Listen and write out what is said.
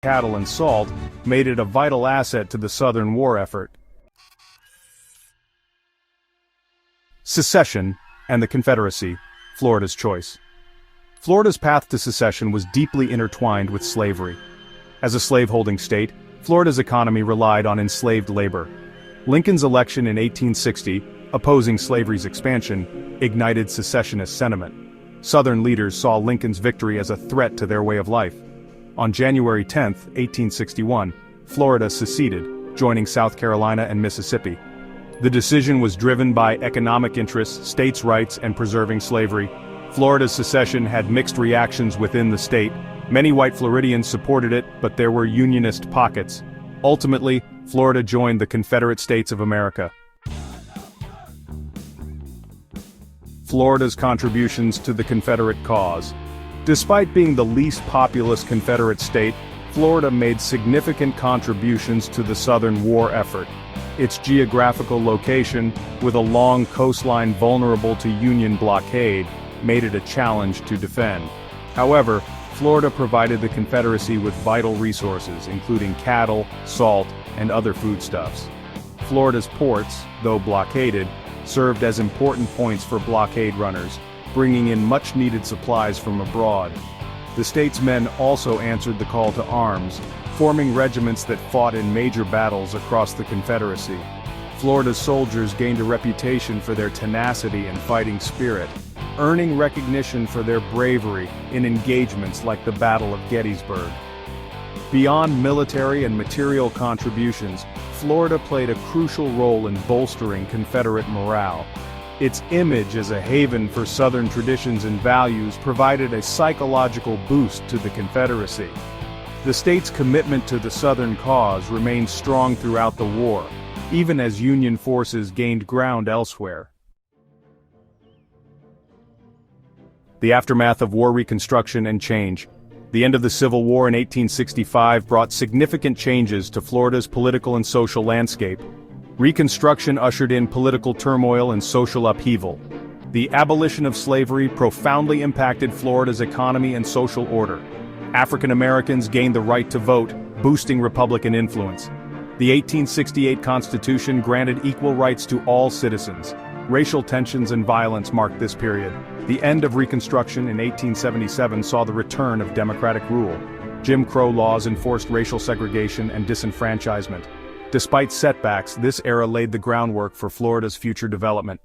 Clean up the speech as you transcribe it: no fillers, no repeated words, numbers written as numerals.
cattle and salt, made it a vital asset to the Southern war effort. Secession and the Confederacy, Florida's choice. Florida's path to secession was deeply intertwined with slavery. As a slaveholding state, Florida's economy relied on enslaved labor. Lincoln's election in 1860, opposing slavery's expansion, ignited secessionist sentiment. Southern leaders saw Lincoln's victory as a threat to their way of life. On January 10, 1861, Florida seceded, joining South Carolina and Mississippi. The decision was driven by economic interests, states' rights, and preserving slavery. Florida's secession had mixed reactions within the state. Many white Floridians supported it, but there were Unionist pockets. Ultimately, Florida joined the Confederate States of America. Florida's contributions to the Confederate cause. Despite being the least populous Confederate state, Florida made significant contributions to the Southern war effort. Its geographical location, with a long coastline vulnerable to Union blockade, made it a challenge to defend. However, Florida provided the Confederacy with vital resources, including cattle, salt, and other foodstuffs. Florida's ports, though blockaded, served as important points for blockade runners, bringing in much-needed supplies from abroad. The state's men also answered the call to arms, forming regiments that fought in major battles across the Confederacy. Florida's soldiers gained a reputation for their tenacity and fighting spirit, earning recognition for their bravery in engagements like the Battle of Gettysburg. Beyond military and material contributions, Florida played a crucial role in bolstering Confederate morale. Its image as a haven for Southern traditions and values provided a psychological boost to the Confederacy. The state's commitment to the Southern cause remained strong throughout the war, even as Union forces gained ground elsewhere. The aftermath of war, Reconstruction and Change. The end of the Civil War in 1865 brought significant changes to Florida's political and social landscape. Reconstruction ushered in political turmoil and social upheaval. The abolition of slavery profoundly impacted Florida's economy and social order. African Americans gained the right to vote, boosting Republican influence. The 1868 Constitution granted equal rights to all citizens. Racial tensions and violence marked this period. The end of Reconstruction in 1877 saw the return of democratic rule. Jim Crow laws enforced racial segregation and disenfranchisement. Despite setbacks, this era laid the groundwork for Florida's future development.